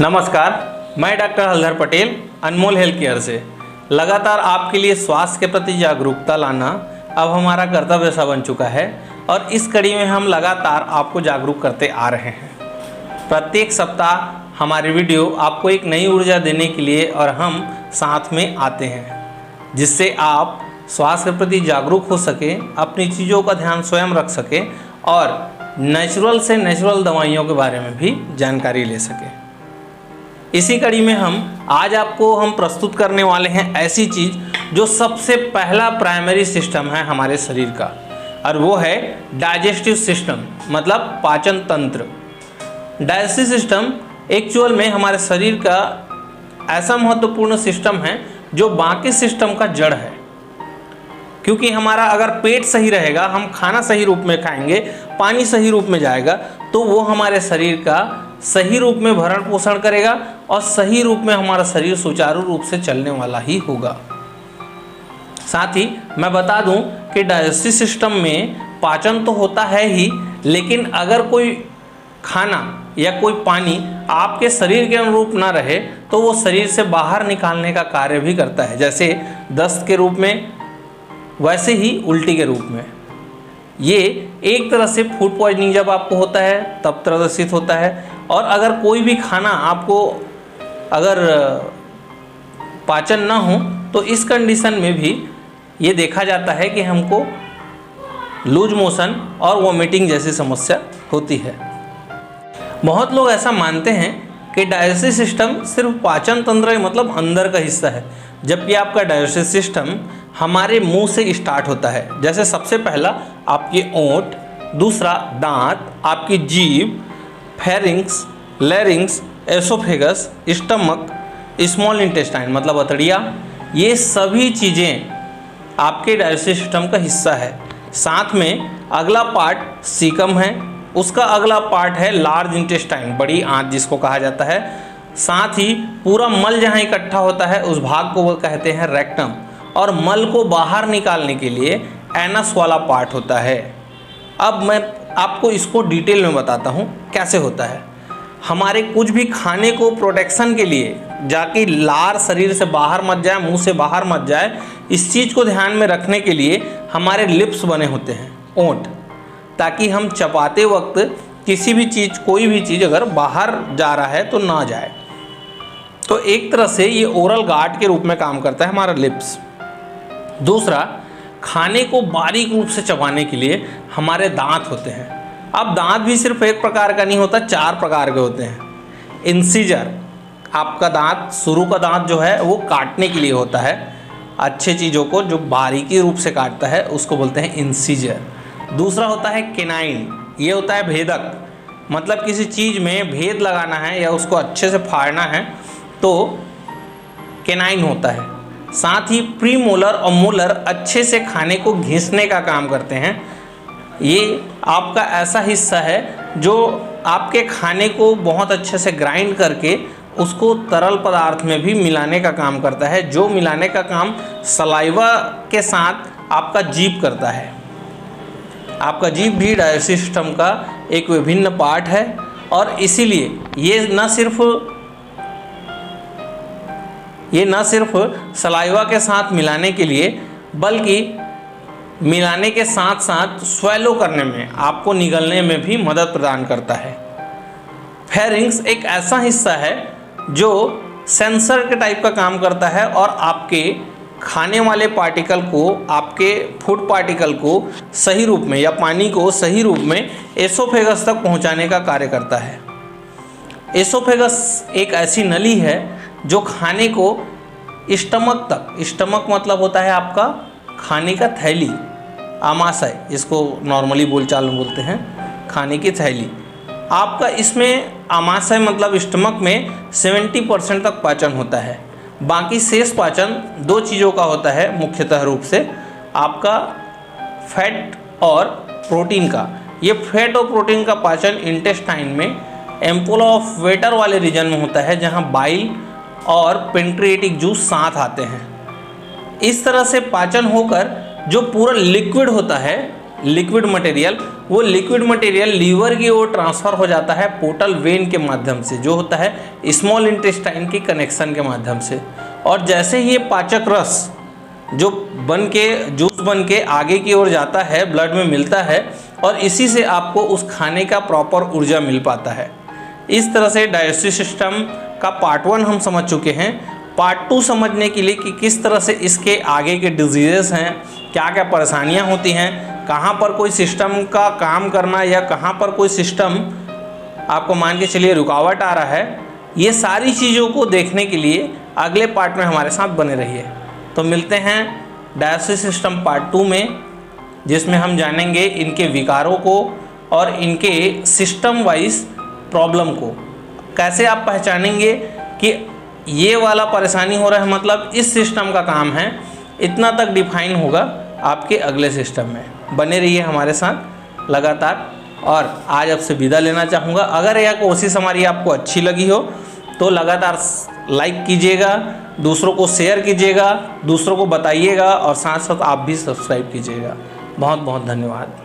नमस्कार, मैं डॉक्टर हलधर पटेल अनमोल health care से लगातार आपके लिए स्वास्थ्य के प्रति जागरूकता लाना अब हमारा कर्तव्य सा बन चुका है और इस कड़ी में हम लगातार आपको जागरूक करते आ रहे हैं। प्रत्येक सप्ताह हमारी वीडियो आपको एक नई ऊर्जा देने के लिए और हम साथ में आते हैं, जिससे आप स्वास्थ्य के प्रति जागरूक हो सके, अपनी चीज़ों का ध्यान स्वयं रख सके और नेचुरल से नेचुरल दवाइयों के बारे में भी जानकारी ले सके। इसी कड़ी में आज आपको हम प्रस्तुत करने वाले हैं ऐसी चीज़ जो सबसे पहला प्राइमरी सिस्टम है हमारे शरीर का, और वो है डाइजेस्टिव सिस्टम, मतलब पाचन तंत्र। डाइजेस्टिव सिस्टम एक्चुअल में हमारे शरीर का ऐसा महत्वपूर्ण सिस्टम है जो बाकी सिस्टम का जड़ है। क्योंकि हमारा अगर पेट सही रहेगा, हम खाना सही रूप में खाएंगे, पानी सही रूप में जाएगा, तो वो हमारे शरीर का सही रूप में भरण पोषण करेगा और सही रूप में हमारा शरीर सुचारू रूप से चलने वाला ही होगा। साथ ही मैं बता दूं कि डाइजेस्टिव सिस्टम में पाचन तो होता है ही, लेकिन अगर कोई खाना या कोई पानी आपके शरीर के अनुरूप ना रहे तो वो शरीर से बाहर निकालने का कार्य भी करता है, जैसे दस्त के रूप में, वैसे ही उल्टी के रूप में। ये एक तरह से फूड पॉइजनिंग जब आपको होता है तब प्रदर्शित होता है। और अगर कोई भी खाना आपको अगर पाचन ना हो तो इस कंडीशन में भी ये देखा जाता है कि हमको लूज मोशन और वॉमिटिंग जैसी समस्या होती है। बहुत लोग ऐसा मानते हैं कि डाइजेस्टिव सिस्टम सिर्फ पाचन तंत्र मतलब अंदर का हिस्सा है, जबकि आपका डाइजेस्टिव सिस्टम हमारे मुंह से स्टार्ट होता है। जैसे सबसे पहला आपके ओंठ, दूसरा दांत, आपकी जीभ, pharynx, larynx, oesophagus, stomach, small intestine मतलब अतड़िया, ये सभी चीज़ें आपके डाइजेस्टिव सिस्टम का हिस्सा है। साथ में अगला पार्ट सीकम है, उसका अगला पार्ट है लार्ज इंटेस्टाइन, बड़ी आंत जिसको कहा जाता है। साथ ही पूरा मल जहाँ इकट्ठा होता है उस भाग को वो कहते हैं रेक्टम, और मल को बाहर निकालने के लिए एनस वाला पार्ट होता है। अब मैं आपको इसको डिटेल में बताता हूँ कैसे होता है। हमारे कुछ भी खाने को प्रोटेक्शन के लिए, जाकि लार शरीर से बाहर मत जाए, मुंह से बाहर मत जाए, इस चीज़ को ध्यान में रखने के लिए हमारे लिप्स बने होते हैं, ओंठ, ताकि हम चबाते वक्त किसी भी चीज़, कोई भी चीज़ अगर बाहर जा रहा है तो ना जाए। तो एक तरह से ये ओरल गार्ड के रूप में काम करता है हमारा लिप्स। दूसरा, खाने को बारीक रूप से चबाने के लिए हमारे दांत होते हैं। अब दांत भी सिर्फ एक प्रकार का नहीं होता, 4 प्रकार के होते हैं। इंसीजर, आपका दांत, शुरू का दांत जो है वो काटने के लिए होता है, अच्छे चीज़ों को जो बारीकी रूप से काटता है उसको बोलते हैं इंसीजर। दूसरा होता है केनाइन, ये होता है भेदक, मतलब किसी चीज़ में भेद लगाना है या उसको अच्छे से फाड़ना है तो केनाइन होता है। साथ ही प्रीमोलर और मोलर अच्छे से खाने को घिसने का काम करते हैं। ये आपका ऐसा हिस्सा है जो आपके खाने को बहुत अच्छे से ग्राइंड करके उसको तरल पदार्थ में भी मिलाने का काम करता है, जो मिलाने का काम सलाइवा के साथ आपका जीभ करता है। आपका जीभ भी डाइजेस्टिव सिस्टम का एक विभिन्न पार्ट है, और इसीलिए ये न सिर्फ सलाइवा के साथ मिलाने के लिए, बल्कि मिलाने के साथ साथ स्वेलो करने में, आपको निगलने में भी मदद प्रदान करता है। फेरिंक्स एक ऐसा हिस्सा है जो सेंसर के टाइप का काम करता है और आपके खाने वाले पार्टिकल को, आपके फूड पार्टिकल को सही रूप में या पानी को सही रूप में एसोफेगस तक पहुंचाने का कार्य करता है। एसोफेगस एक ऐसी नली है जो खाने को स्टमक तक, स्टमक मतलब होता है आपका खाने का थैली, आमाशय इसको नॉर्मली बोलचाल में बोलते हैं, खाने की थैली। आपका इसमें आमाशय मतलब स्टमक में 70% तक पाचन होता है। बाकी शेष पाचन 2 चीज़ों का होता है मुख्यतः रूप से, आपका फैट और प्रोटीन का। ये फैट और प्रोटीन का पाचन इंटेस्टाइन में एम्पोला ऑफ वेटर वाले रीजन में होता है, जहाँ बाइल और पेंक्रिएटिक जूस साथ आते हैं। इस तरह से पाचन होकर जो पूरा लिक्विड होता है, लिक्विड मटेरियल, वो लिक्विड मटेरियल लीवर की ओर ट्रांसफ़र हो जाता है पोर्टल वेन के माध्यम से, जो होता है स्मॉल इंटेस्टाइन के कनेक्शन के माध्यम से। और जैसे ही ये पाचक रस जो बन के जूस बन के आगे की ओर जाता है, ब्लड में मिलता है, और इसी से आपको उस खाने का प्रॉपर ऊर्जा मिल पाता है। इस तरह से डाइजेस्टिव सिस्टम का पार्ट 1 हम समझ चुके हैं। पार्ट 2 समझने के लिए कि किस तरह से इसके आगे के डिजीज़ेस हैं, क्या क्या परेशानियां होती हैं, कहाँ पर कोई सिस्टम का काम करना या कहाँ पर कोई सिस्टम आपको मान के चलिए रुकावट आ रहा है, ये सारी चीज़ों को देखने के लिए अगले पार्ट में हमारे साथ बने रहिए। तो मिलते हैं डाइजेस्टिव सिस्टम पार्ट 2 में, जिसमें हम जानेंगे इनके विकारों को और इनके सिस्टम वाइज प्रॉब्लम को। कैसे आप पहचानेंगे कि ये वाला परेशानी हो रहा है, मतलब इस सिस्टम का काम है, इतना तक डिफाइन होगा आपके अगले सिस्टम में। बने रहिए हमारे साथ लगातार। और आज आपसे विदा लेना चाहूँगा। अगर यह कोशिश हमारी आपको अच्छी लगी हो तो लगातार लाइक कीजिएगा, दूसरों को शेयर कीजिएगा, दूसरों को बताइएगा, और साथ साथ आप भी सब्सक्राइब कीजिएगा। बहुत बहुत धन्यवाद।